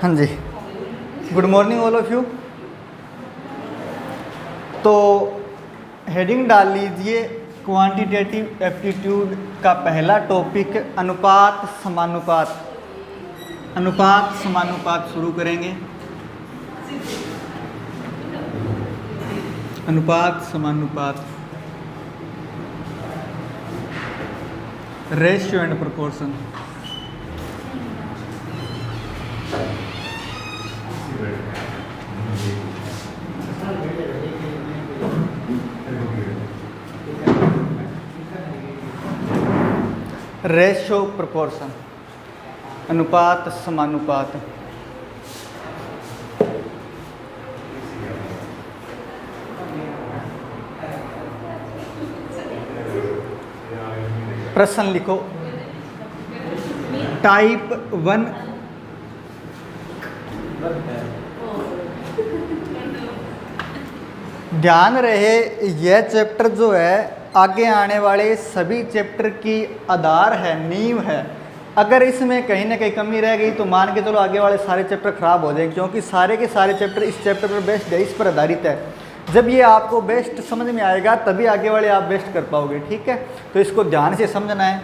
हाँ जी, good morning all of you. तो हेडिंग डाल लीजिए क्वांटिटेटिव एप्टीट्यूड का पहला टॉपिक अनुपात समानुपात। अनुपात समानुपात शुरू करेंगे। अनुपात समानुपात, ratio and proportion. Ratio proportion, अनुपात समानुपात। प्रश्न लिखो। टाइप 1 ध्यान रहे, यह चैप्टर जो है आगे आने वाले सभी चैप्टर की आधार है, नींव है। अगर इसमें कहीं ना कहीं कमी रह गई तो मान के चलो आगे वाले सारे चैप्टर खराब हो जाएंगे, क्योंकि सारे के सारे चैप्टर इस चैप्टर पर बेस्ड है, इस पर आधारित है। जब ये आपको बेस्ट समझ में आएगा तभी आगे वाले आप बेस्ट कर पाओगे, ठीक है। तो इसको ध्यान से समझना है।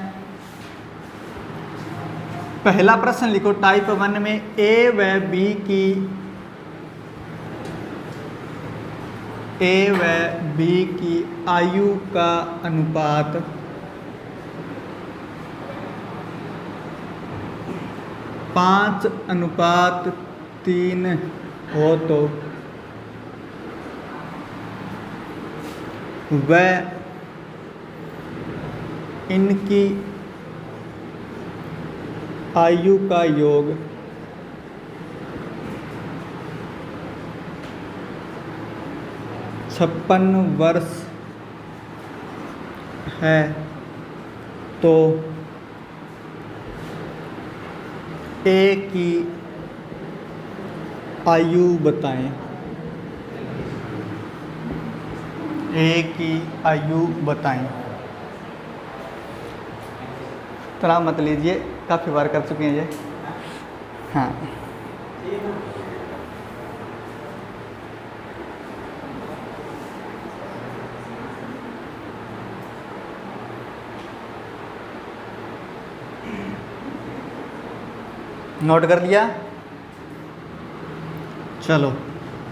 पहला प्रश्न लिखो। टाइप 1 में ए व बी की आयु का अनुपात 5:3 हो तो वह इनकी आयु का योग 56 वर्ष है तो ए की आयु बताएं। ए की आयु बताएं। तनाव मत लीजिए, काफ़ी बार कर चुके हैं ये। हाँ, नोट कर लिया। चलो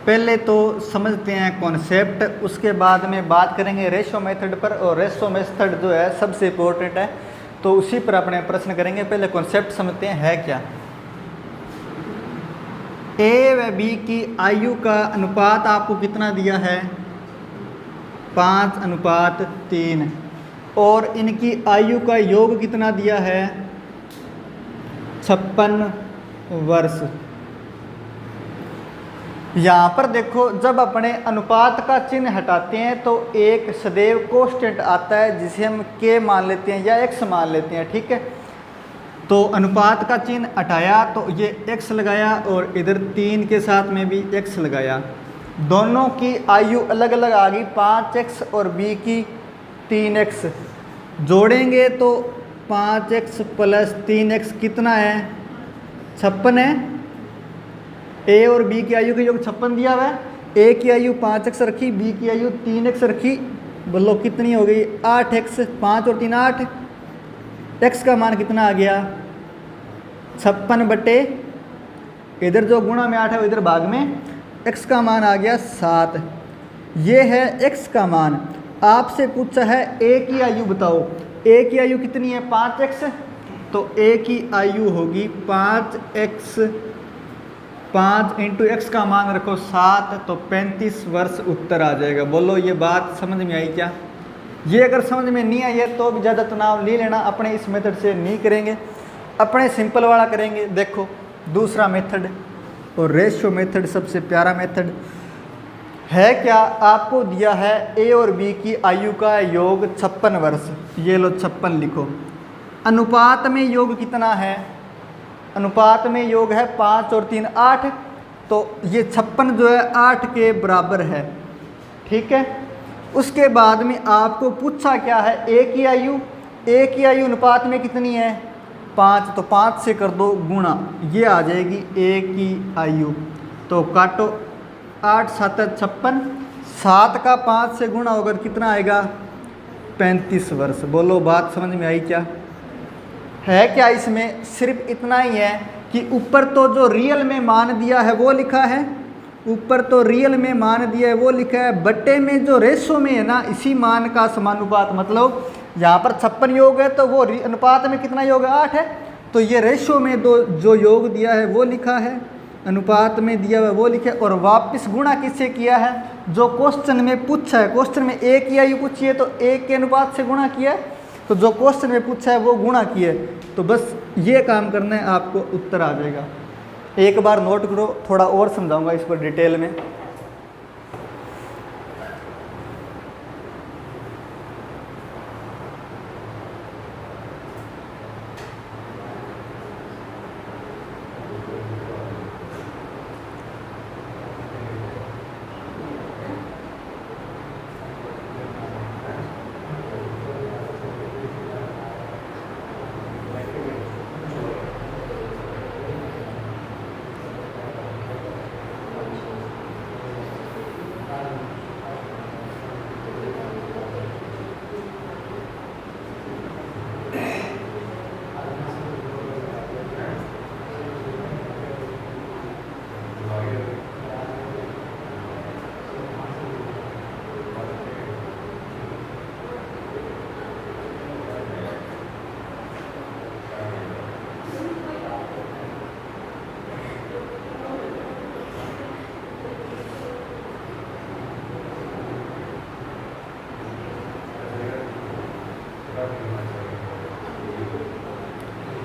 पहले तो समझते हैं कॉन्सेप्ट, उसके बाद में बात करेंगे रेशो मेथड पर। और रेशो मेथड जो है सबसे इम्पोर्टेंट है, तो उसी पर अपने प्रश्न करेंगे। पहले कॉन्सेप्ट समझते हैं है क्या। ए व बी की आयु का अनुपात आपको कितना दिया है? 5:3। और इनकी आयु का योग कितना दिया है? 56 वर्ष। यहाँ पर देखो, जब अपने अनुपात का चिन्ह हटाते हैं तो एक सदैव कांस्टेंट आता है जिसे हम k मान लेते हैं या x मान लेते हैं, ठीक है। तो अनुपात का चिन्ह हटाया तो ये x लगाया और इधर 3 के साथ में भी x लगाया। दोनों की आयु अलग अलग आ गई, 5x और b की 3x। जोड़ेंगे तो 5x + 3x कितना है? 56 है। ए और बी की आयु का योग 56 दिया हुआ है। ए की आयु 5x रखी, बी की आयु 3x रखी। बोलो कितनी हो गई? 8x। 5 और 3 8। x का मान कितना आ गया? 56 बटे, इधर जो गुणा में 8 है इधर भाग में, x का मान आ गया 7। ये है x का मान। आपसे पूछा है a की आयु बताओ। a की आयु कितनी है? 5x। तो a की आयु होगी 5x। 5 × x का मान रखो 7, तो 35 वर्ष उत्तर आ जाएगा। बोलो ये बात समझ में आई क्या? ये अगर समझ में नहीं आई है तो भी ज़्यादा तनाव नहीं लेना, अपने इस मेथड से नहीं करेंगे, अपने सिंपल वाला करेंगे। देखो दूसरा मेथड, और रेशियो मेथड सबसे प्यारा मेथड है क्या? आपको दिया है ए और बी की आयु का योग 56 वर्ष। ये लो 56 लिखो। अनुपात में योग कितना है? अनुपात में योग है 5 और 3 8। तो ये 56 जो है 8 के बराबर है, ठीक है। उसके बाद में आपको पूछा क्या है? ए की आयु। ए की आयु अनुपात में कितनी है? 5, तो 5 से कर दो गुणा, ये आ जाएगी ए की आयु। तो काटो, 8 7 56, 7 का 5 से गुणा होकर कितना आएगा 35 वर्ष। बोलो बात समझ में आई क्या? है क्या इसमें? सिर्फ इतना ही है कि ऊपर तो जो रियल में मान दिया है वो लिखा है, ऊपर तो रियल में मान दिया है वो लिखा है, बट्टे में जो रेशो में है ना इसी मान का समानुपात, मतलब यहाँ पर 56 योग है तो वो अनुपात में कितना योग है 8 है, तो ये रेशो में दो जो योग दिया है वो लिखा है, अनुपात में दिया हुआ वो लिखा है, और वापस गुणा किससे किया है? जो क्वेश्चन में पूछा है, क्वेश्चन में ए की आयु पूछी है तो ए के अनुपात से गुणा किया है, तो जो क्वेश्चन में पूछा है वो गुणा किया है। तो बस ये काम करना है, आपको उत्तर आ जाएगा। एक बार नोट करो, थोड़ा और समझाऊंगा इस पर डिटेल में।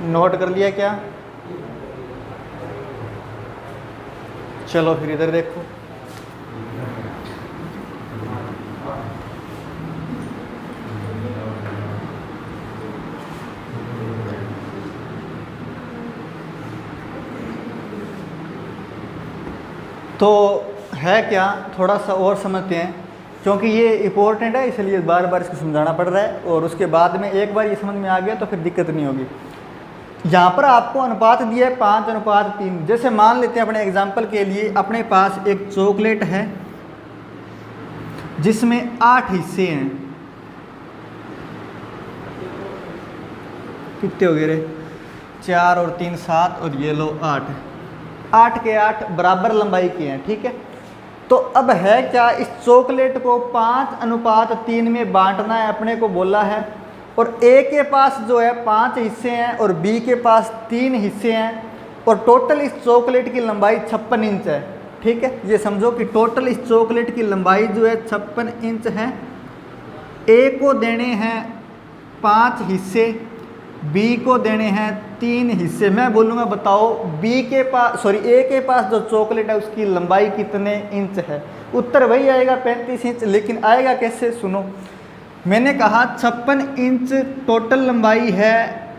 नोट कर लिया क्या? चलो फिर इधर देखो। तो है क्या, थोड़ा सा और समझते हैं, क्योंकि ये इम्पोर्टेंट है इसलिए बार बार इसको समझाना पड़ रहा है, और उसके बाद में एक बार ये समझ में आ गया तो फिर दिक्कत नहीं होगी। यहाँ पर आपको अनुपात दिया है 5:3। जैसे मान लेते हैं अपने एग्जाम्पल के लिए, अपने पास एक चॉकलेट है जिसमें 8 हिस्से हैं। कितने हो गए रे? 4 और 3 7, और ये लो 8। 8 के 8 बराबर लंबाई के हैं, ठीक है। तो अब है क्या, इस चॉकलेट को 5:3 में बांटना है, अपने को बोला है, और ए के पास जो है 5 हिस्से हैं और बी के पास 3 हिस्से हैं, और टोटल इस चॉकलेट की लंबाई 56 इंच है, ठीक है। ये समझो कि टोटल इस चॉकलेट की लंबाई जो है 56 इंच है। ए को देने हैं 5 हिस्से, बी को देने हैं 3 हिस्से। मैं बोलूँगा बताओ बी के पास ए के पास जो चॉकलेट है उसकी लंबाई कितने इंच है? उत्तर वही आएगा 35 इंच। लेकिन आएगा कैसे, सुनो। मैंने कहा 56 इंच टोटल लंबाई है,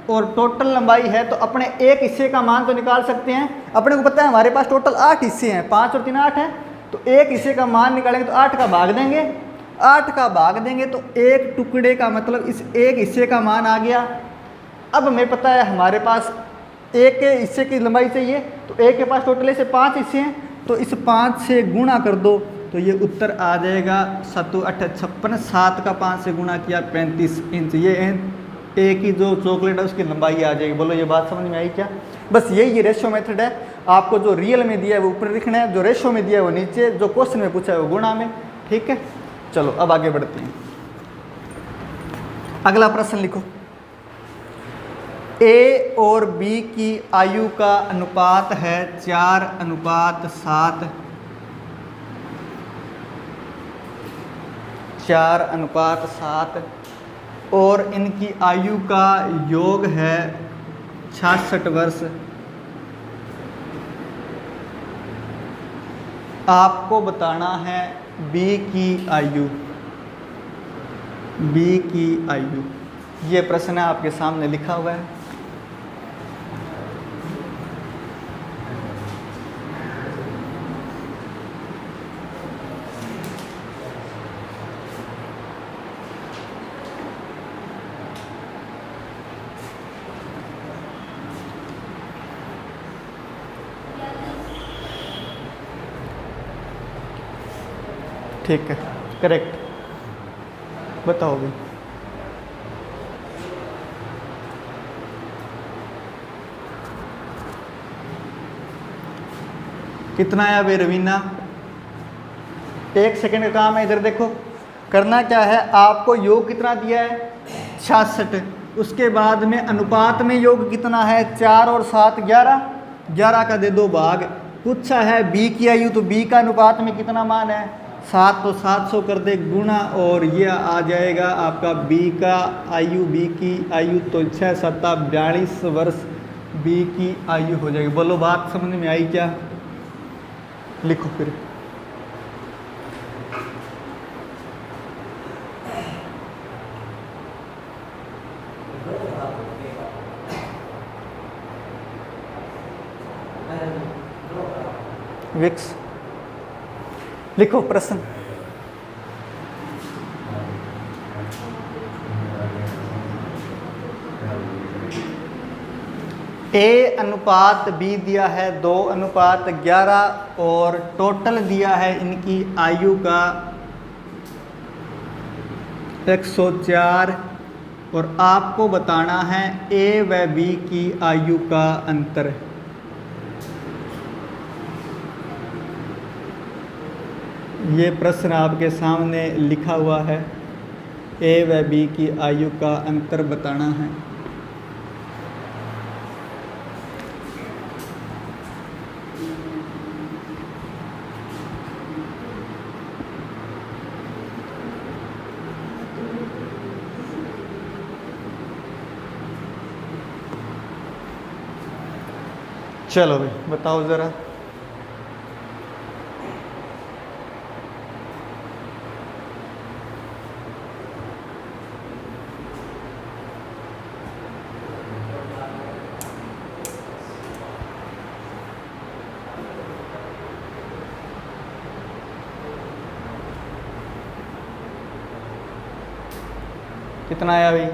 और टोटल लंबाई है तो अपने एक हिस्से का मान तो निकाल सकते हैं। अपने को पता है हमारे पास टोटल 8 हिस्से हैं, 5 और 3 8 हैं, तो एक हिस्से का मान निकालेंगे तो 8 का भाग देंगे, 8 का भाग देंगे तो एक टुकड़े का मतलब इस एक हिस्से का मान आ गया। अब हमें पता है हमारे पास एक के हिस्से की लंबाई चाहिए, तो एक के पास टोटल ऐसे 5 हिस्से हैं, तो इस 5 से गुणा कर दो तो ये उत्तर आ जाएगा 7 8 56। 7 का 5 से गुणा किया 35 इंच। ये एक ही जो चॉकलेट है उसकी लंबाई आ जाएगी। बोलो ये बात समझ में आई क्या? बस यही रेशो मेथड है। आपको जो रियल में दिया है वो ऊपर लिखना है, जो रेशो में दिया है वो नीचे, जो क्वेश्चन में पूछा है वो गुणा में, ठीक है। चलो अब आगे बढ़ते हैं। अगला प्रश्न लिखो। ए और बी की आयु का अनुपात है 4:7। 4:7 और इनकी आयु का योग है 66 वर्ष। आपको बताना है बी की आयु। बी की आयु, ये प्रश्न आपके सामने लिखा हुआ है। ठीक है, करेक्ट। बताओ भाई। कितना आया भाई रवीना? 1 सेकंड का काम है। इधर देखो, करना क्या है, आपको योग कितना दिया है 66, उसके बाद में अनुपात में योग कितना है 4 और 7 11, 11 का दे दो भाग। पूछा है बी की आयु, तो बी का अनुपात में कितना मान है 7, तो 700 कर दे गुणा, और ये आ जाएगा आपका बी का आयु, बी की आयु तो 6 7 42 वर्ष बी की आयु हो जाएगी। बोलो बात समझ में आई क्या? लिखो फिर। विक्स लिखो प्रश्न। ए अनुपात बी दिया है 2 अनुपात 11, और टोटल दिया है इनकी आयु का 104, और आपको बताना है ए व बी की आयु का अंतर। ये प्रश्न आपके सामने लिखा हुआ है, ए व बी की आयु का अंतर बताना है। चलो भाई बताओ ज़रा। कितना आया भाई?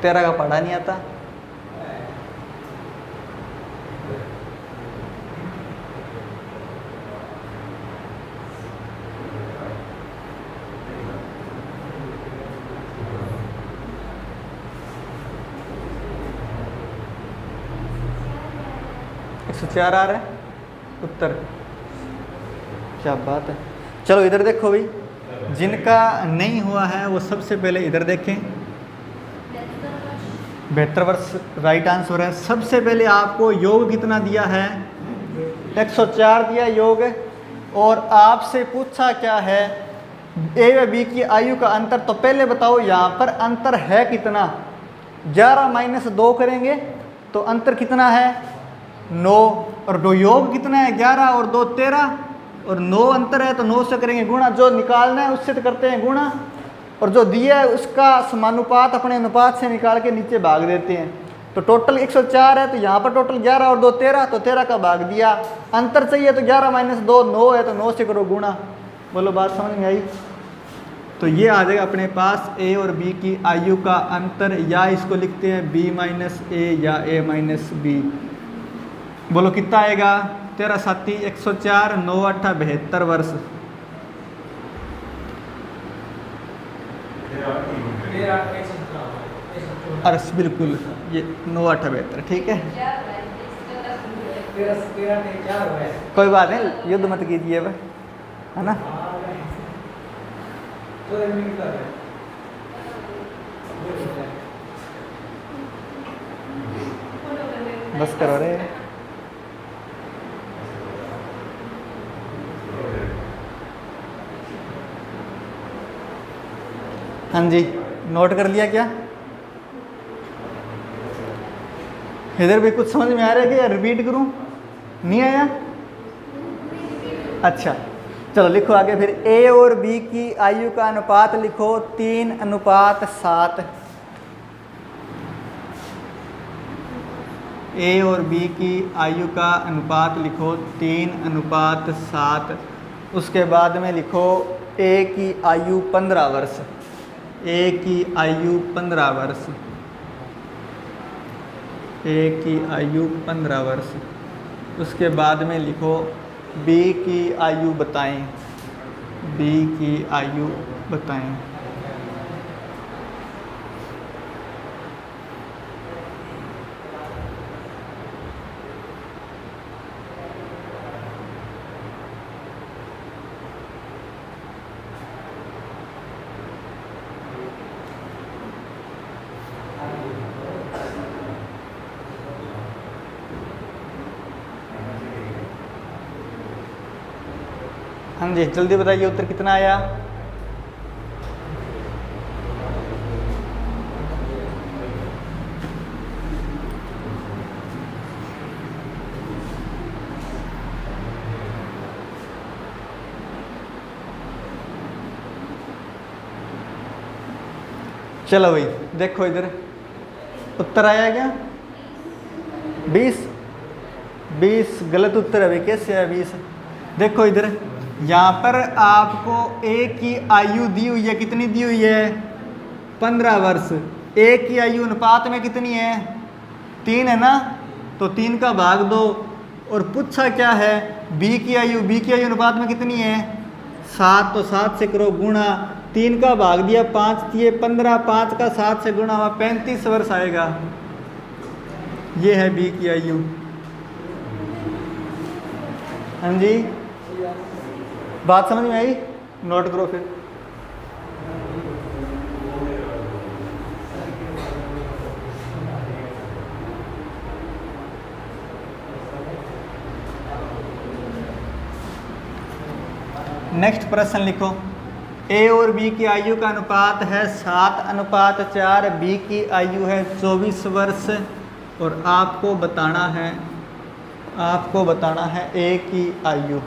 13 का पढ़ा नहीं आता। चार आ रहा है उत्तर। क्या बात है। चलो इधर देखो भाई, जिनका नहीं हुआ है वो सबसे पहले इधर देखें। 72 वर्ष राइट आंसर है। सबसे पहले आपको योग कितना दिया है 104 दिया योग, और आपसे पूछा क्या है ए व बी की आयु का अंतर। तो पहले बताओ यहाँ पर अंतर है कितना? 11 - 2 करेंगे तो अंतर कितना है 9, और दो योग कितना है 11 और 2 13, और 9 अंतर है तो 9 से करेंगे गुणा। जो निकालना है उससे तो करते हैं गुणा, और जो दिया है उसका समानुपात अपने अनुपात से निकाल के नीचे भाग देते हैं। तो टोटल 104 है, तो यहाँ पर टोटल 11 और 2 13, तो 13 का भाग दिया। अंतर चाहिए तो 11 - 2 9 है, तो 9 से करो गुणा। बोलो बात समझ में आई? तो ये आ जाएगा अपने पास ए और बी की आयु का अंतर, या इसको लिखते हैं b - a या a - b। बोलो कितना आएगा? 13 7 104, 9 8 72 वर्ष। अरे बिल्कुल, ये 9 8 72 ठीक है। कोई बात नहीं, युद्ध मत कीजिए भाई, है ना। बस करो रे। हाँ जी, नोट कर लिया क्या? इधर भी कुछ समझ में आ रहा है क्या? रिपीट करूं? नहीं आया? अच्छा चलो लिखो आगे फिर। ए और बी की आयु का अनुपात लिखो 3:7। ए और बी की आयु का अनुपात लिखो 3:7। उसके बाद में लिखो ए की आयु 15 वर्ष। ए की आयु 15 वर्ष। ए की आयु 15 वर्ष। उसके बाद में लिखो बी की आयु बताएं। बी की आयु बताएं। हाँ जी, जल्दी बताइए उत्तर कितना आया। चलो भाई देखो इधर उत्तर आया क्या? 20। 20 गलत उत्तर है भाई, कैसे है 20? देखो इधर यहाँ पर आपको ए की आयु दी हुई है, कितनी दी हुई है? 15 वर्ष। ए की आयु अनुपात में कितनी है? 3 है ना, तो 3 का भाग दो। और पूछा क्या है? बी की आयु, बी की आयु अनुपात में कितनी है? 7, तो 7 से करो गुणा, 3 का भाग दिया, 5 दिए 15, 5 का 7 से गुणा हुआ, 35 वर्ष आएगा। ये है बी की आयु। हाँ जी, बात समझ में आई? नोट करो फिर। नेक्स्ट प्रश्न लिखो। ए और बी की आयु का अनुपात है 7:4। बी की आयु है 24 वर्ष और आपको बताना है ए की आयु।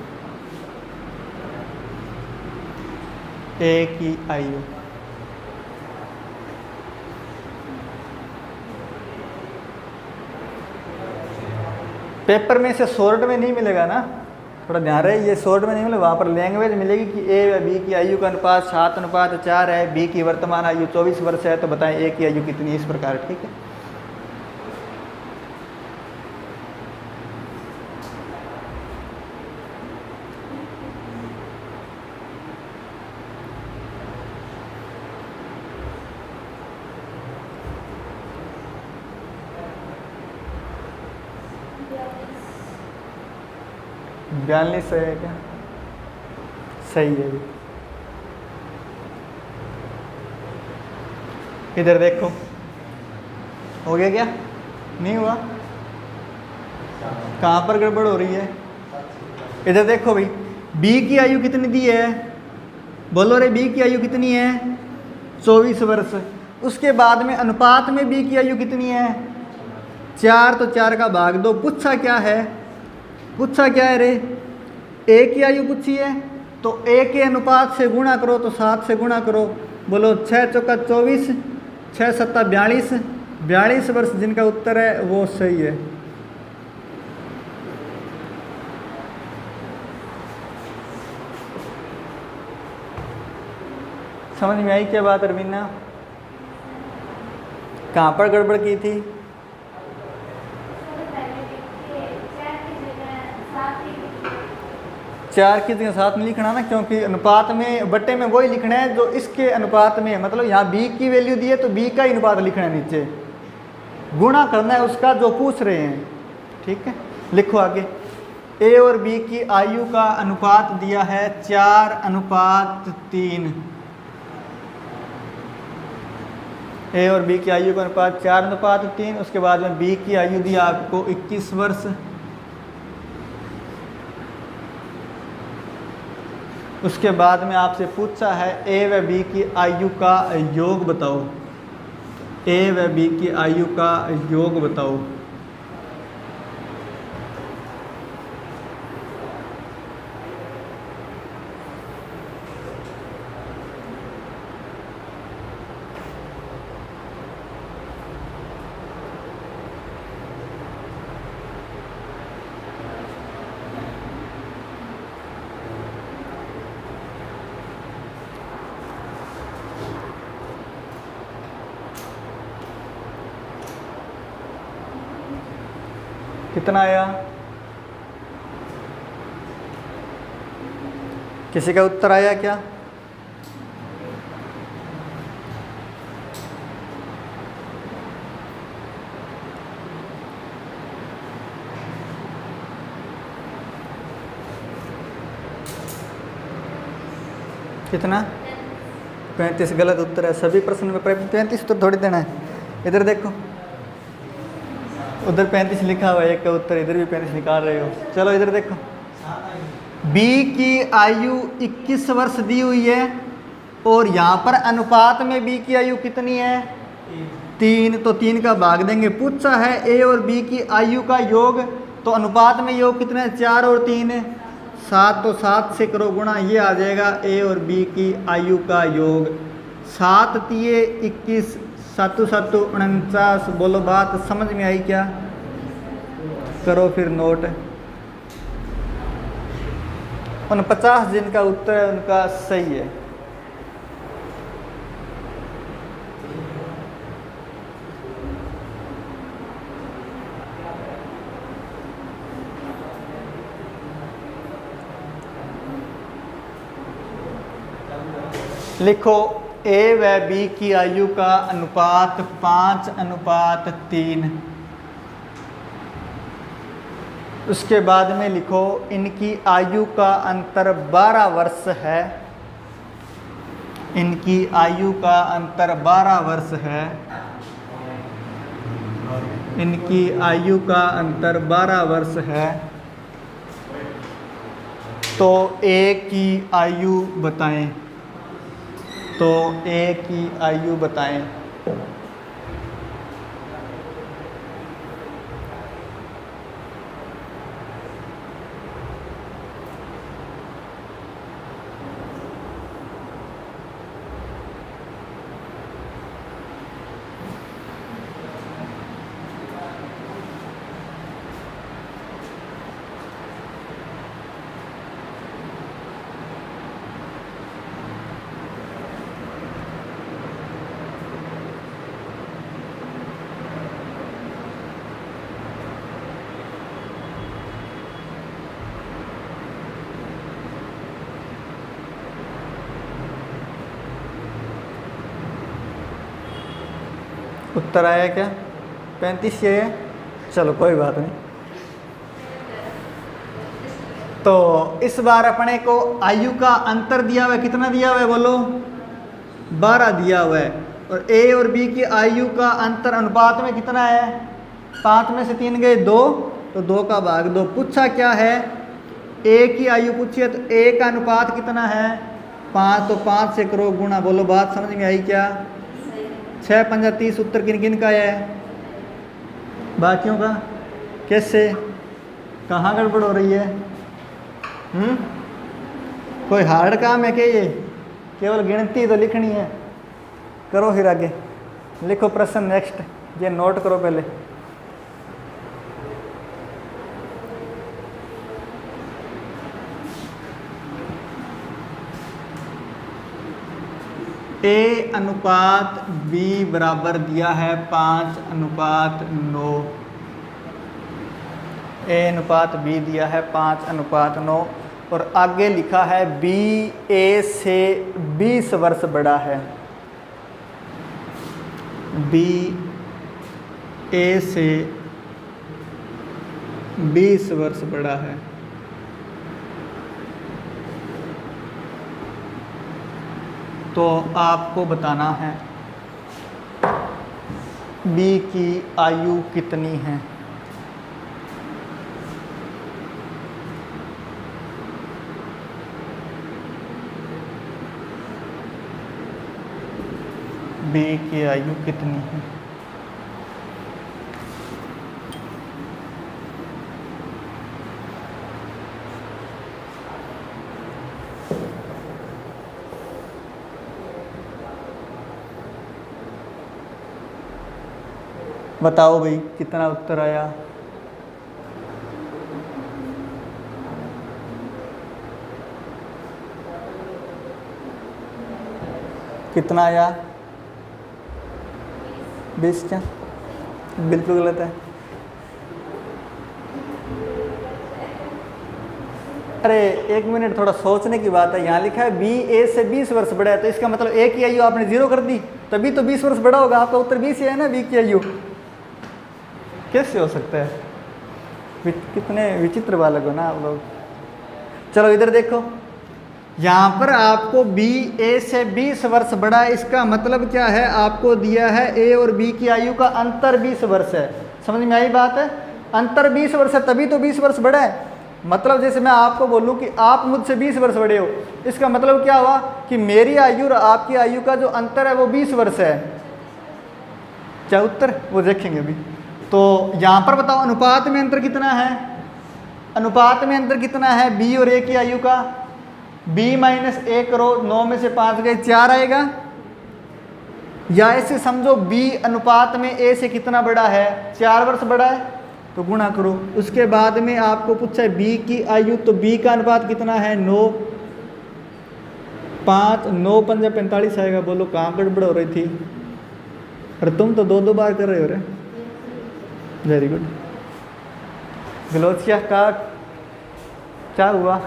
ए की आयु पेपर में से शॉर्ट में नहीं मिलेगा ना, थोड़ा ध्यान रहे, ये शॉर्ट में नहीं मिलेगा, वहाँ पर लैंग्वेज मिलेगी कि ए व बी की आयु का अनुपात 7:4 है, बी की वर्तमान आयु 24 वर्ष है, तो बताएं ए की आयु कितनी है, इस प्रकार। ठीक है, बयालीस है क्या? सही है। इधर देखो, हो गया क्या? नहीं हुआ? कहाँ पर गड़बड़ हो रही है? इधर देखो भाई, बी की आयु कितनी दी है? बोलो रे, बी की आयु कितनी है? 24 वर्ष। उसके बाद में अनुपात में बी की आयु कितनी है? 4, तो 4 का भाग दो। पूछा क्या है? पूछा क्या है रे? ए की आयु पूछी है, तो ए के अनुपात से गुणा करो, तो 7 से गुणा करो। बोलो 6 चौका 24, 6 सत्ता 42, 42 वर्ष जिनका उत्तर है वो सही है। समझ में आई क्या बात अरविंदा? कहाँ पर गड़बड़ की थी? चार की जगह 7 नहीं लिखना ना, क्योंकि अनुपात में बट्टे में वही लिखना है जो इसके अनुपात में, मतलब यहाँ बी की वैल्यू दी है तो बी का ही अनुपात लिखना है, नीचे गुणा करना है उसका जो पूछ रहे हैं। ठीक है, लिखो आगे। ए और बी की आयु का अनुपात दिया है 4:3। ए और बी की आयु का अनुपात 4:3। उसके बाद में बी की आयु दी आपको 21 वर्ष। उसके बाद में आपसे पूछा है ए व बी की आयु का योग बताओ। ए व बी की आयु का योग बताओ। कितना आया? किसी का उत्तर आया क्या? कितना? 35 गलत उत्तर है। सभी प्रश्न में 35 उत्तर थोड़ी देना है। इधर देखो, उधर 35 लिखा हुआ है, एक का उत्तर, इधर भी 35 निकाल रहे हो। चलो इधर देखो, बी की आयु 21 वर्ष दी हुई है और यहाँ पर अनुपात में बी की आयु कितनी है? 3। तो 3 का भाग देंगे। पूछा है ए और बी की आयु का योग, तो अनुपात में योग कितना है? 4 और 3 है 7। तो 7 से करो गुणा, ये आ जाएगा ए और बी की आयु का योग। 7 तिये 21, 7 7 49। बोलो बात समझ में आई क्या? करो फिर नोट। 49 जिनका उत्तर है उनका सही है। लिखो, ए व बी की आयु का अनुपात 5:3। उसके बाद में लिखो, इनकी आयु का अंतर 12 वर्ष है। इनकी आयु का अंतर 12 वर्ष है। इनकी आयु का अंतर 12 वर्ष है। तो ए की आयु बताएं। तो ए की आयु बताएं। उत्तर आया क्या? 35 ये है। चलो कोई बात नहीं। तो इस बार अपने को आयु का अंतर दिया हुआ है, कितना दिया हुआ है बोलो? 12 दिया हुआ है। और ए और बी की आयु का अंतर अनुपात में कितना है? 5 में से 3 गए 2, तो 2 का भाग 2। पूछा क्या है? ए की आयु पूछी है, तो ए का अनुपात कितना है? 5। तो 5 से करो गुणा। बोलो बात समझ में आई क्या? 6 5 30। उत्तर किन किन का है? बाकियों का। कैसे? कहाँ गड़बड़ हो रही है? कोई हार्ड काम है क्या ये? केवल गिनती तो लिखनी है। करो फिर आगे लिखो प्रश्न नेक्स्ट। ये नोट करो पहले। ए अनुपात बी बराबर दिया है 5:9। ए अनुपात बी दिया है 5:9 और आगे लिखा है बी ए से 20 वर्ष बड़ा है। बी ए से 20 वर्ष बड़ा है। तो आपको बताना है बी की आयु कितनी है। बी की आयु कितनी है? बताओ भाई कितना उत्तर आया? कितना आया? 20। क्या? बिल्कुल गलत है। अरे एक मिनट, थोड़ा सोचने की बात है। यहाँ लिखा है बी ए से 20 वर्ष बड़ा है, तो इसका मतलब ए की आयु आपने 0 कर दी, तभी तो 20 वर्ष बड़ा होगा। आपका उत्तर 20 ही है ना, बी की आयु। कैसे हो सकता है? कितने विचित्र बालक हो ना आप लोग। चलो इधर देखो, यहाँ पर आपको बी ए से 20 वर्ष बड़ा है, इसका मतलब क्या है? आपको दिया है ए और बी की आयु का अंतर 20 वर्ष है। समझ में आई बात है? अंतर 20 वर्ष है, तभी तो 20 वर्ष बड़ा है। मतलब जैसे मैं आपको बोलूं कि आप मुझसे 20 वर्ष बड़े हो, इसका मतलब क्या हुआ कि मेरी आयु और आपकी आयु का जो अंतर है वो 20 वर्ष है। क्या उत्तर वो देखेंगे अभी। तो यहाँ पर बताओ अनुपात में अंतर कितना है? अनुपात में अंतर कितना है बी और ए की आयु का? b माइनस ए करो, 9 में से 5 गए 4 आएगा। या ऐसे समझो b अनुपात में a से कितना बड़ा है? 4 वर्ष बड़ा है, तो गुणा करो। उसके बाद में आपको पूछा है b की आयु, तो b का अनुपात कितना है? 9, 5, 9 5 45 आएगा। बोलो कहाँ गड़बड़ हो रही थी? अरे तुम तो 2-2 बार कर रहे हो रे। Very good. गलोचिया का क्या हुआ?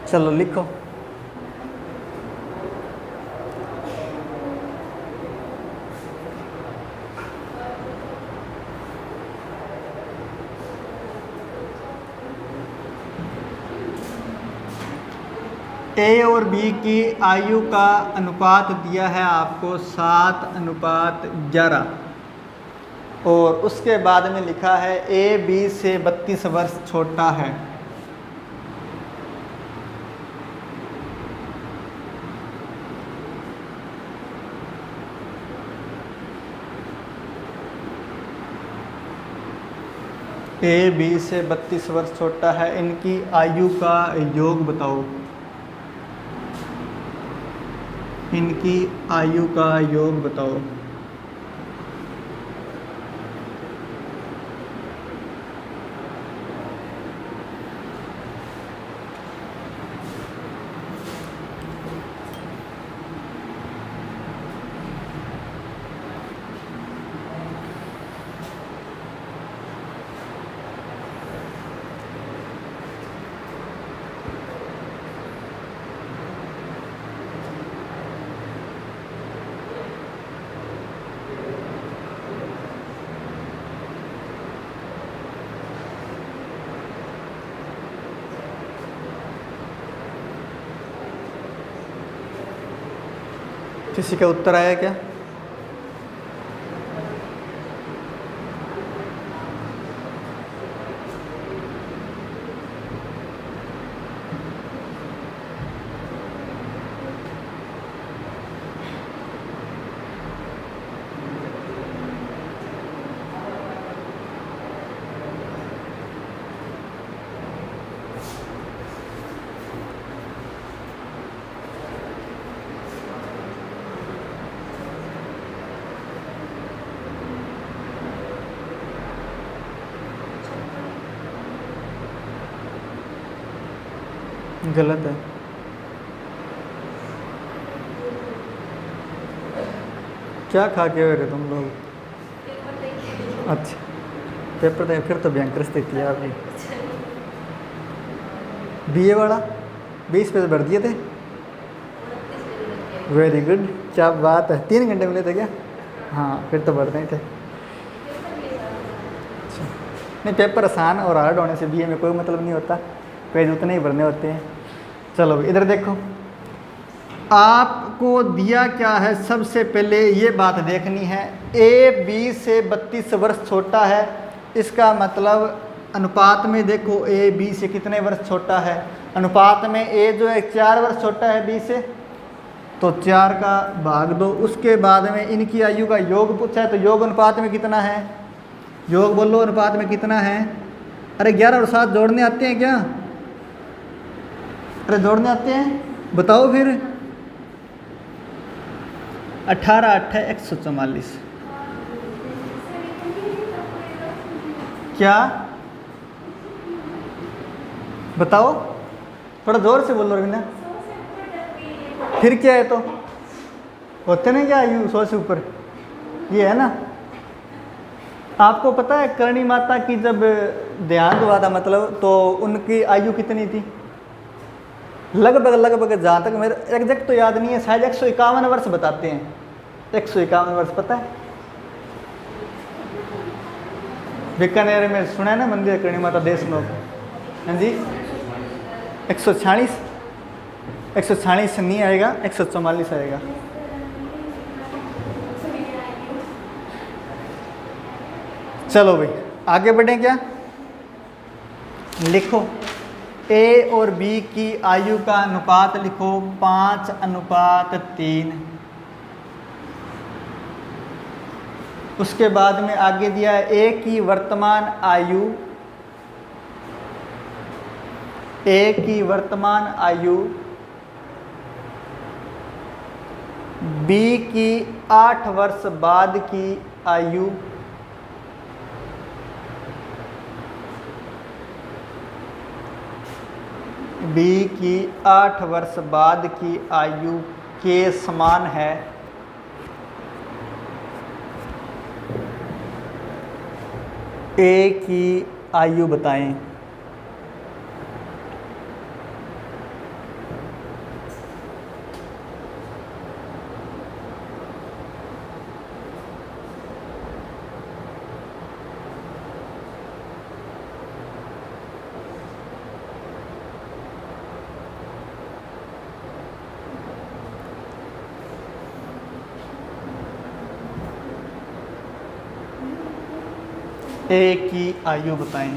चलो लिखो। ए और बी की आयु का अनुपात दिया है आपको 7:11, और उसके बाद में लिखा है ए बी से 32 वर्ष छोटा है। ए बी से 32 वर्ष छोटा है, इनकी आयु का योग बताओ। इनकी आयु का योग बताओ। किसी का उत्तर आया क्या? गलत है। क्या खा के हुए रे तुम लोग? अच्छा पेपर दे, फिर तो भयंकर स्थिति है आपकी। बीए वाला 20 पैसे भर दिए थे। वेरी गुड, क्या बात है। 3 घंटे मिले थे क्या? हाँ फिर तो भरते ही थे। अच्छा नहीं, पेपर आसान और हार्ड होने से बीए में कोई मतलब नहीं होता, पेज उतने ही भरने होते हैं। चलो इधर देखो, आपको दिया क्या है? सबसे पहले ये बात देखनी है, ए बी से 32 वर्ष छोटा है, इसका मतलब अनुपात में देखो ए बी से कितने वर्ष छोटा है? अनुपात में ए जो है 4 वर्ष छोटा है बी से, तो 4 का भाग दो। उसके बाद में इनकी आयु का योग पूछा है, तो योग अनुपात में कितना है? योग बोलो अनुपात में कितना है? अरे 11 और 7 जोड़ने आते हैं क्या? अरे जोड़ने आते हैं, बताओ फिर। 18 8 144। क्या बताओ? थोड़ा जोर से बोलो रवीना। फिर क्या है? तो होते नहीं क्या आयु 100 से ऊपर? ये है ना। आपको पता है करणी माता की जब देहांत हुआ था मतलब, तो उनकी आयु कितनी थी? लगभग जहाँ तक मेरे एग्जैक्ट तो याद नहीं है, शायद 151 वर्ष बताते हैं। 151 वर्ष पता है? बीकानेर में सुना है ना मंदिर करणी माता देशनोक? हाँ जी, 146 146 नहीं आएगा, 144 आएगा। चलो भाई आगे बढ़ें क्या? लिखो ए और बी की आयु का अनुपात लिखो 5:3। उसके बाद में आगे दिया है ए की वर्तमान आयु बी की 8 वर्ष बाद की आयु बी की 8 वर्ष बाद की आयु के समान है। ए की आयु बताएं। ए की आयु बताएं।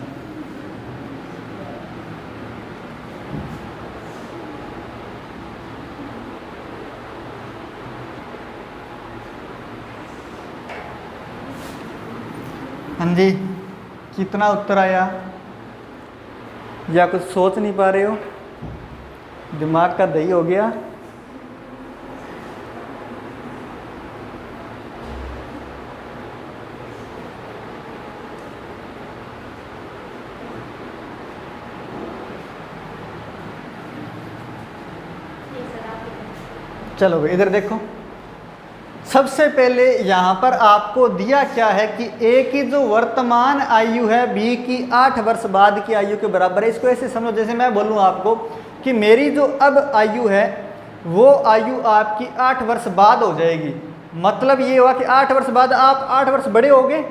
हाँ जी, कितना उत्तर आया? या कुछ सोच नहीं पा रहे हो? दिमाग का दही हो गया? चलो भाई इधर देखो, सबसे पहले यहाँ पर आपको दिया क्या है कि ए की जो वर्तमान आयु है बी की 8 वर्ष बाद की आयु के बराबर है। इसको ऐसे समझो जैसे मैं बोलूँ आपको कि मेरी जो अब आयु है वो आयु आपकी 8 वर्ष बाद हो जाएगी। मतलब ये हुआ कि 8 वर्ष बाद आप 8 वर्ष बड़े हो गए,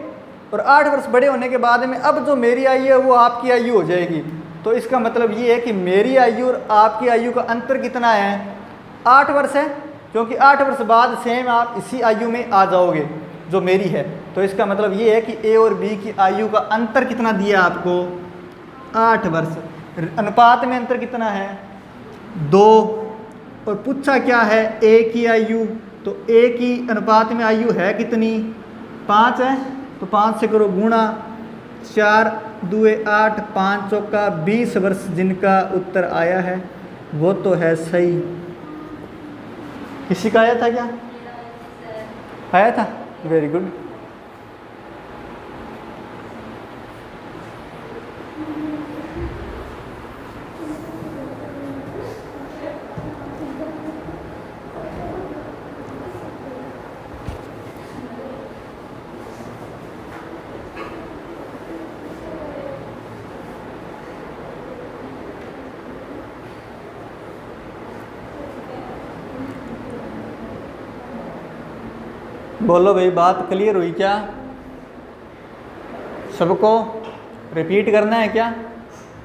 और 8 वर्ष बड़े होने के बाद में अब जो मेरी आयु है वो आपकी आयु हो जाएगी। तो इसका मतलब ये है कि मेरी आयु और आपकी आयु का अंतर कितना है? 8 वर्ष है, क्योंकि 8 वर्ष बाद सेम आप इसी आयु में आ जाओगे जो मेरी है। तो इसका मतलब ये है कि ए और बी की आयु का अंतर कितना दिया आपको? 8 वर्ष। अनुपात में अंतर कितना है? 2। और पूछा क्या है? ए की आयु। तो ए की अनुपात में आयु है कितनी? 5 है। तो 5 से करो गुणा, 4 दूए 8, 5 चौका 20 वर्ष जिनका उत्तर आया है वो तो है सही। किसी का आया था क्या? आया था, वेरी गुड। बोलो भाई, बात क्लियर हुई क्या? सबको रिपीट करना है क्या?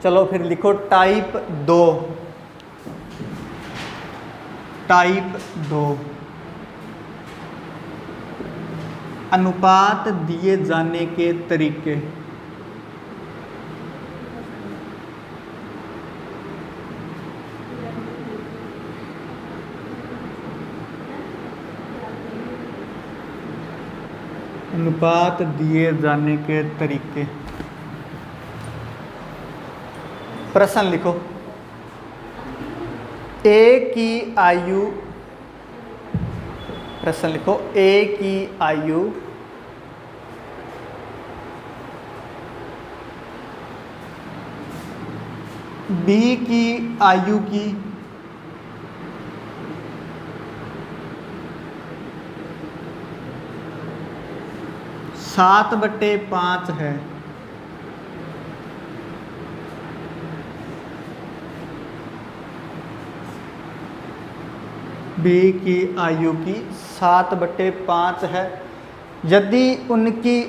चलो फिर लिखो टाइप 2। टाइप 2 अनुपात दिए जाने के तरीके। अनुपात दिए जाने के तरीके। प्रश्न लिखो, ए की आयु, प्रश्न लिखो, ए की आयु बी की आयु की 7/5 है। बी की आयु की 7/5 है। यदि उनकी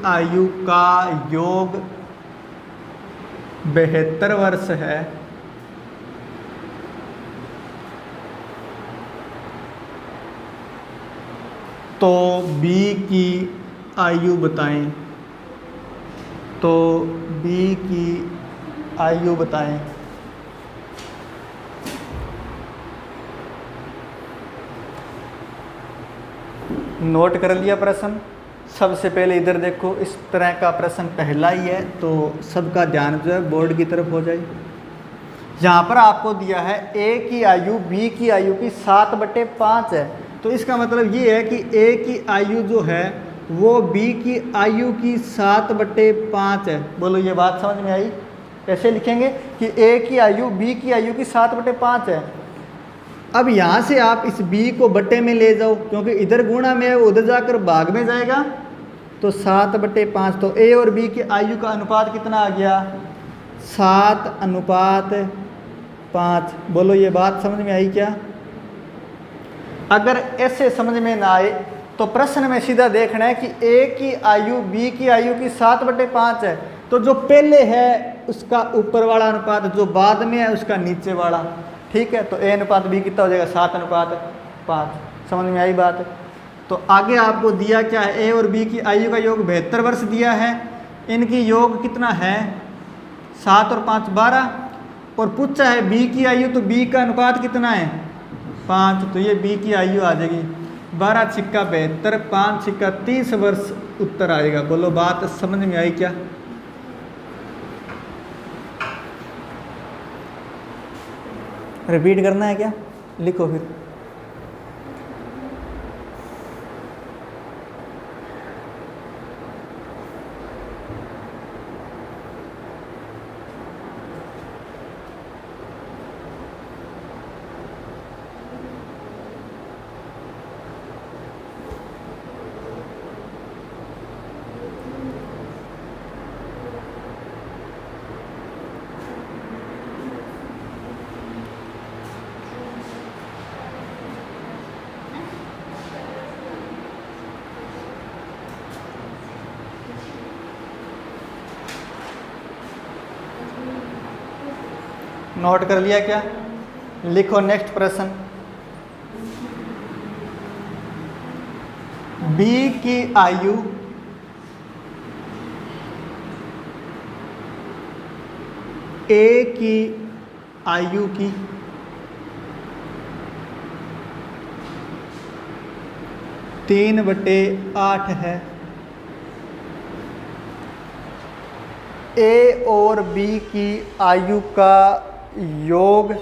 आयु का योग 72 वर्ष है तो बी की आयु बताएं। तो बी की आयु बताएं। नोट कर लिया प्रश्न। सबसे पहले इधर देखो, इस तरह का प्रश्न पहला ही है तो सबका ध्यान जो है बोर्ड की तरफ हो जाए। यहाँ पर आपको दिया है ए की आयु बी की आयु की 7/5 है, तो इसका मतलब ये है कि ए की आयु जो है वो बी की आयु की 7/5 है। बोलो ये बात समझ में आई? कैसे लिखेंगे कि ए की आयु बी की आयु की 7/5 है। अब यहाँ से आप इस बी को बट्टे में ले जाओ, क्योंकि इधर गुणा में है, उधर जाकर भाग में जाएगा, तो 7/5। तो ए और बी की आयु का अनुपात कितना आ गया? 7:5। बोलो ये बात समझ में आई क्या? अगर ऐसे समझ में ना आए तो प्रश्न में सीधा देखना है कि ए की आयु बी की आयु की 7/5 है, तो जो पहले है उसका ऊपर वाला अनुपात, जो बाद में है उसका नीचे वाला। ठीक है, तो ए अनुपात बी कितना हो जाएगा? 7:5। समझ में आई बात? तो आगे आपको दिया क्या है? ए और बी की आयु का योग 72 वर्ष दिया है। इनकी योग कितना है? 7 और 5 12। और पूछा है बी की आयु, तो बी का अनुपात कितना है? 5। तो ये बी की आयु आ जाएगी 12 छिक्का 72, 5 छिक्का 30 वर्ष उत्तर आएगा। बोलो बात समझ में आई क्या? रिपीट करना है क्या? लिखो फिर। नोट कर लिया क्या? लिखो नेक्स्ट प्रश्न। बी की आयु ए की आयु की 3/8 है। ए और बी की आयु का योग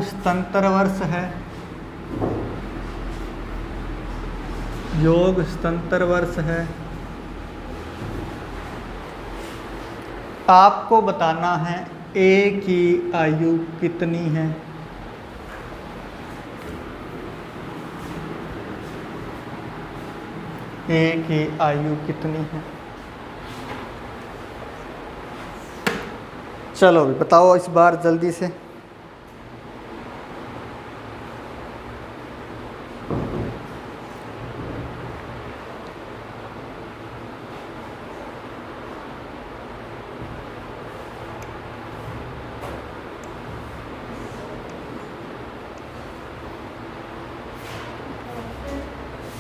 77 वर्ष है। योग 77 वर्ष है। आपको बताना है ए की आयु कितनी है। ए की आयु कितनी है? चलो बताओ इस बार जल्दी से।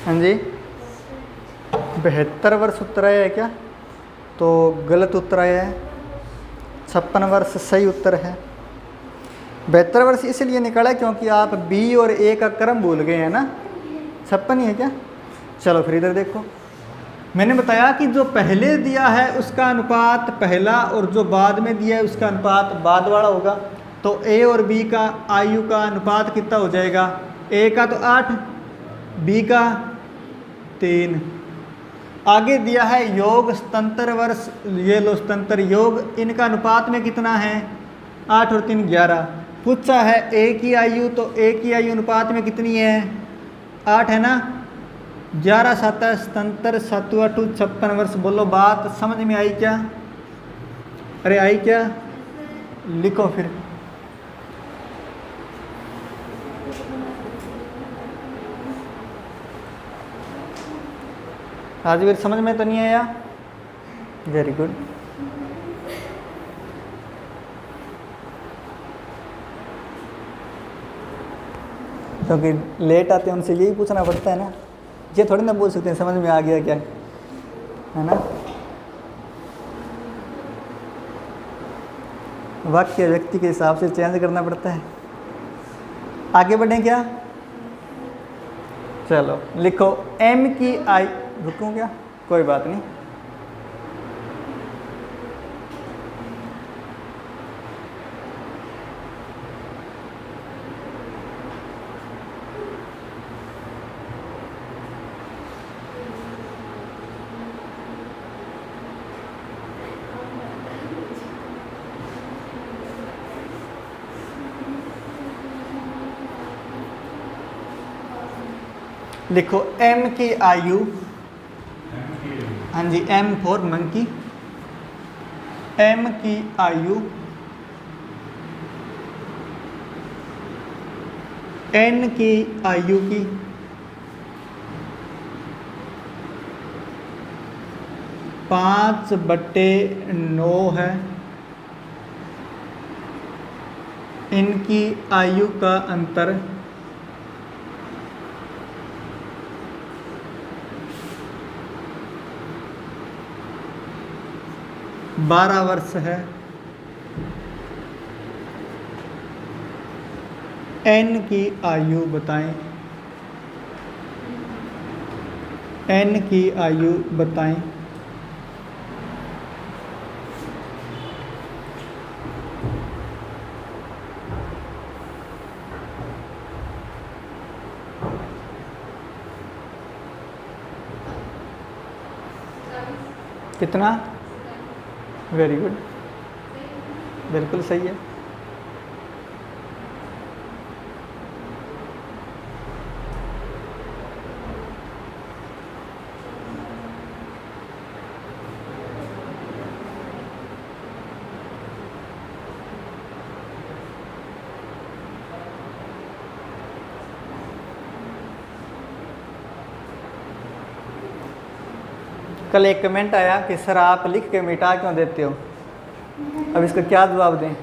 हाँ जी, 72 वर्ष उत्तर आया है क्या? तो गलत उत्तर आया है। 56 वर्ष सही उत्तर है। 72 वर्ष इसलिए निकाला क्योंकि आप बी और ए का क्रम भूल गए हैं ना। 56 ही है क्या? चलो फिर इधर देखो, मैंने बताया कि जो पहले दिया है उसका अनुपात पहला और जो बाद में दिया है उसका अनुपात बाद वाला होगा। तो ए और बी का आयु का अनुपात कितना हो जाएगा? ए का तो 8, बी का 3। आगे दिया है योग 77 वर्ष, ये लो 77 योग, इनका अनुपात में कितना है? 8 और 3 11। पूछा है ए की आयु, तो ए की आयु अनुपात में कितनी है 8 है ना। 11 7 77 7 8 56 वर्ष। बोलो बात समझ में आई क्या? अरे आई क्या? लिखो फिर। राजवीर समझ में तो नहीं आया? Very good. क्योंकि लेट आते हैं उनसे यही पूछना पड़ता है ना, ये थोड़ी ना बोल सकते हैं समझ में आ गया क्या, है ना। वाक्य व्यक्ति के हिसाब से चेंज करना पड़ता है। आगे बढ़ें क्या? चलो लिखो m की आई, रुकूं क्या? कोई बात नहीं। लिखो m की आयु, हाँ जी m फॉर मंकी, m की आयु n की आयु की 5/9 है। इनकी आयु का अंतर 12 वर्ष है। n की आयु बताएं, n की आयु बताएं। कितना? वेरी गुड, बिल्कुल सही है। कल एक कमेंट आया कि सर आप लिख के मिटा क्यों देते हो। अब इसका क्या जवाब दें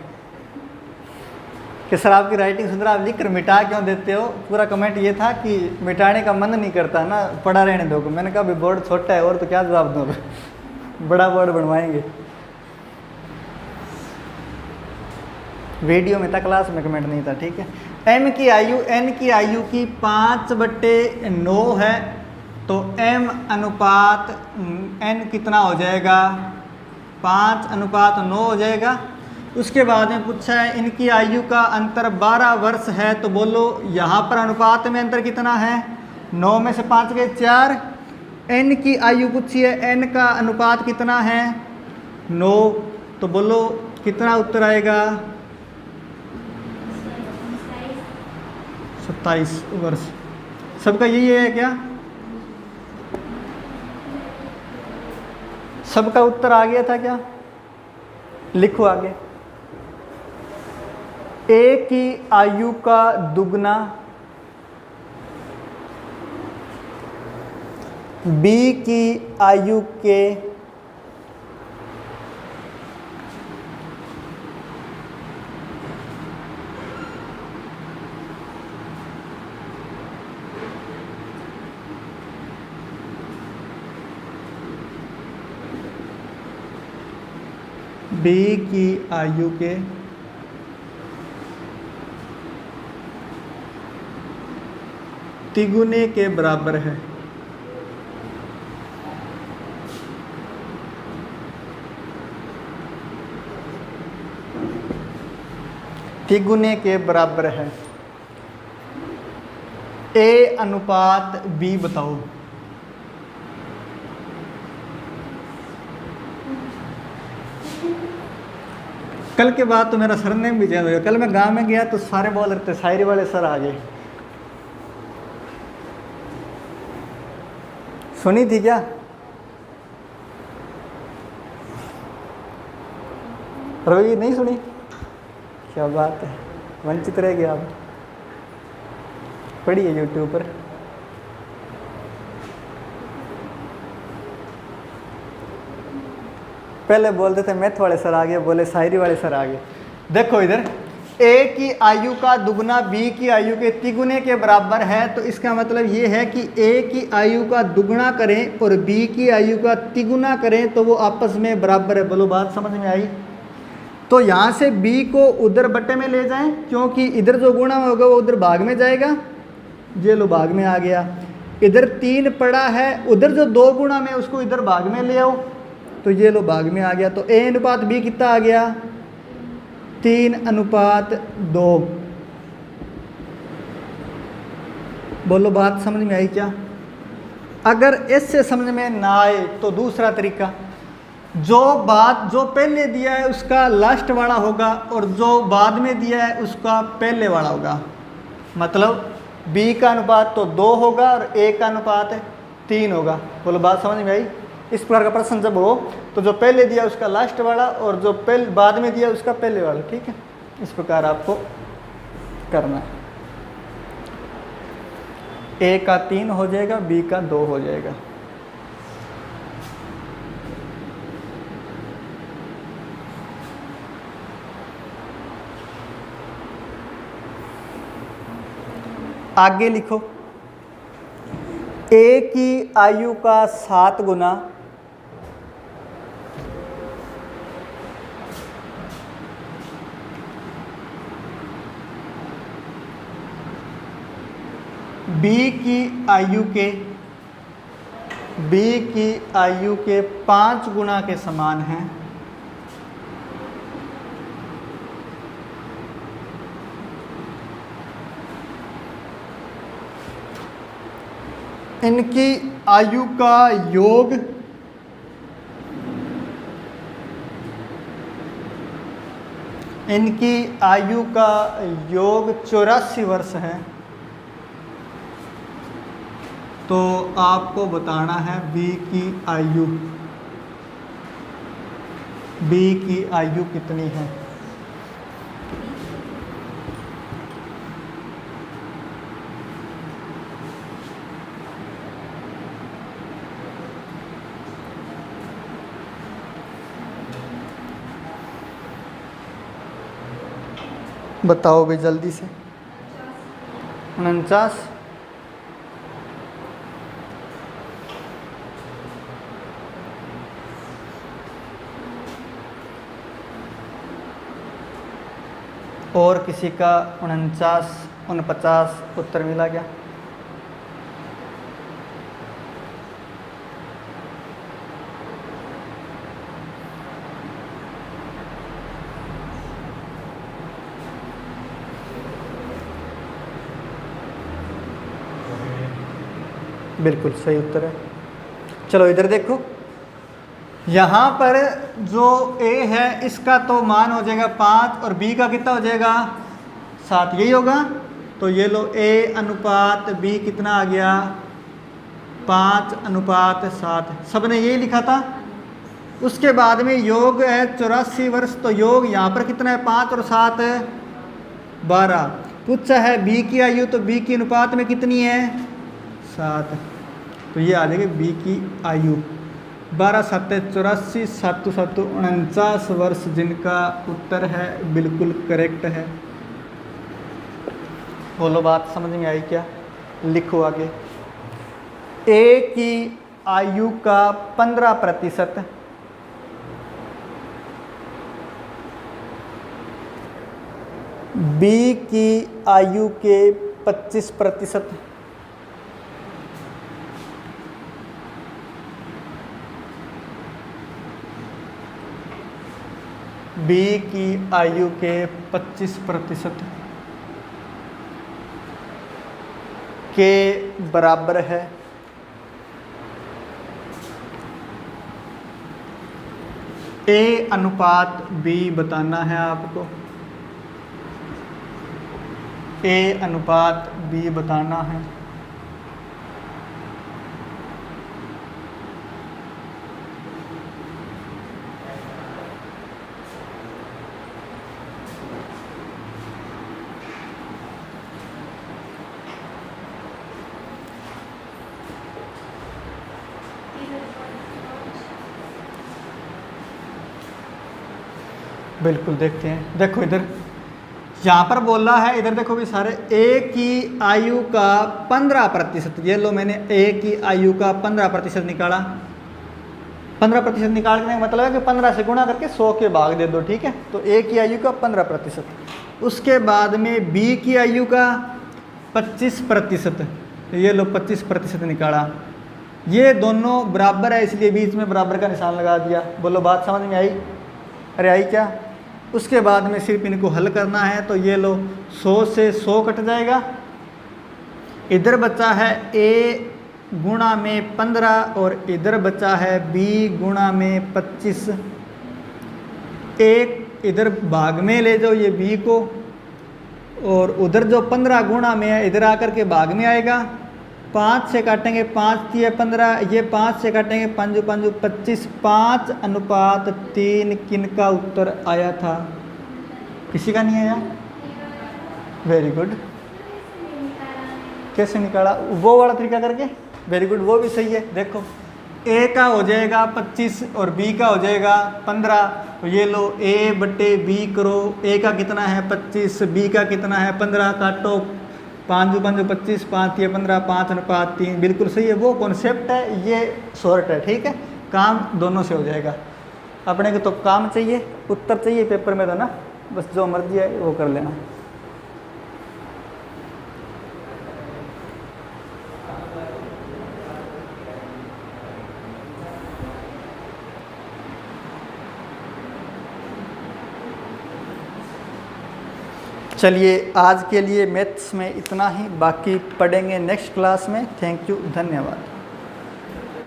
कि सर आपकी राइटिंग सुंदर, आप लिख कर मिटा क्यों देते हो। पूरा कमेंट ये था कि मिटाने का मन नहीं करता ना, पड़ा रहने दो। मैंने कहा अभी बोर्ड छोटा है और तो क्या जवाब दूँ, बड़ा बोर्ड बनवाएंगे। वीडियो में था, क्लास में कमेंट नहीं था, ठीक है। m की आयु n की आयु की 5/9 है, तो m अनुपात n कितना हो जाएगा? 5/9 हो जाएगा। उसके बाद में पूछा है इनकी आयु का अंतर 12 वर्ष है, तो बोलो यहाँ पर अनुपात में अंतर कितना है? 9 में से 5 गए 4। n की आयु पूछी है, n का अनुपात कितना है? 9, तो बोलो कितना उत्तर आएगा? 27 वर्ष। सबका यही है क्या? सबका उत्तर आ गया था क्या? लिखो आगे। ए की आयु का दुगना, बी की आयु के बी की आयु के तिगुने के बराबर है। तिगुने के बराबर है। ए अनुपात बी बताओ। कल के बाद तो मेरा सरनेम भी चेंज हो गया। कल मैं गांव में गया तो सारे बोल रहे थे शायरी वाले सर आ गए। सुनी थी क्या? रवि नहीं सुनी? क्या बात है, वंचित रह गया आप। पढ़िए यूट्यूब पर। पहले बोलते थे मैथ वाले सर आ गए, बोले शायरी वाले सर आ गए। देखो इधर, ए की आयु का दुगुना बी की आयु के तिगुने के बराबर है, तो इसका मतलब ये है कि ए की आयु का दुगुना करें और बी की आयु का तिगुना करें तो वो आपस में बराबर है। बोलो बात समझ में आई? तो यहाँ से बी को उधर बट्टे में ले जाएं, क्योंकि इधर जो गुणा होगा वो उधर भाग में जाएगा। ये लो भाग में आ गया। इधर 3 पड़ा है, उधर जो 2 गुणा में उसको इधर भाग में ले आओ, तो ये लो भाग में आ गया। तो ए अनुपात बी कितना आ गया? 3:2। बोलो बात समझ में आई क्या? अगर इससे समझ में ना आए तो दूसरा तरीका, जो पहले दिया है उसका लास्ट वाला होगा और जो बाद में दिया है उसका पहले वाला होगा। मतलब बी का अनुपात तो 2 होगा और ए का अनुपात 3 होगा। बोलो बात समझ में आई? इस प्रकार का प्रश्न जब हो तो जो पहले दिया उसका लास्ट वाला और जो बाद में दिया उसका पहले वाला। ठीक है, इस प्रकार आपको करना है। ए का 3 हो जाएगा, बी का 2 हो जाएगा। आगे लिखो, ए की आयु का 7 गुना बी की आयु के 5 गुना के समान है। इनकी आयु का योग इनकी आयु का योग 84 वर्ष है। तो आपको बताना है बी की आयु कितनी है। बताओ भाई जल्दी से। 49। और किसी का 49, 49 उत्तर मिला क्या? बिल्कुल सही उत्तर है। चलो इधर देखो, यहाँ पर जो A है इसका तो मान हो जाएगा 5 और B का कितना हो जाएगा 7, यही होगा। तो ये लो A अनुपात B कितना आ गया 5:7। सब ने यही लिखा था। उसके बाद में योग है 84 वर्ष, तो योग यहाँ पर कितना है 5 और 7 12। पूछा है B की आयु, तो B की अनुपात में कितनी है 7। तो ये आ जाएगी B की आयु 12 7 84 7 7 49 वर्ष, जिनका उत्तर है बिल्कुल करेक्ट है। बोलो बात समझ में आई क्या? लिखो आगे। ए की आयु का 15%, बी की आयु के 25%, बी की आयु के 25% के बराबर है A अनुपात B बताना है आपको, A अनुपात B बताना है। बिल्कुल देखते हैं, देखो इधर यहाँ पर बोल रहा है, इधर देखो भी सारे ए की आयु का 15%, ये लो मैंने ए की आयु का 15% निकाला। 15% निकालने का मतलब है कि 15 से गुणा करके 100 के भाग दे दो, ठीक है। तो ए की आयु का 15%। उसके बाद में बी की आयु का 25%, ये लो 25% निकाला। ये दोनों बराबर है इसलिए बीच में बराबर का निशान लगा दिया। बोलो बात समझ में आई? अरे आई क्या? उसके बाद में सिर्फ इनको हल करना है। तो ये लो 100 से 100 कट जाएगा, इधर बचा है a गुणा में 15 और इधर बचा है b गुणा में 25। एक इधर भाग में ले जाओ ये b को, और उधर जो 15 गुणा में है इधर आकर के भाग में आएगा। 5 से काटेंगे, 5 ये 15, ये 5 से काटेंगे, 5 5 25, 5:3 किन का उत्तर आया था? किसी का नहीं आया? Very good. कैसे निकाला? वो वाला तरीका करके, वेरी गुड, वो भी सही है। देखो ए का हो जाएगा 25 और बी का हो जाएगा 15। तो ये लो a/b करो, ए का कितना है 25, बी का कितना है 15, काटो 5 5 25, 5 ये 15, 5:3, बिल्कुल सही है। वो कॉन्सेप्ट है, ये शॉर्ट है, ठीक है। काम दोनों से हो जाएगा। अपने को तो काम चाहिए, उत्तर चाहिए पेपर में, तो ना बस जो मर्जी है वो कर लेना। चलिए आज के लिए मैथ्स में इतना ही, बाकी पढ़ेंगे नेक्स्ट क्लास में। थैंक यू, धन्यवाद।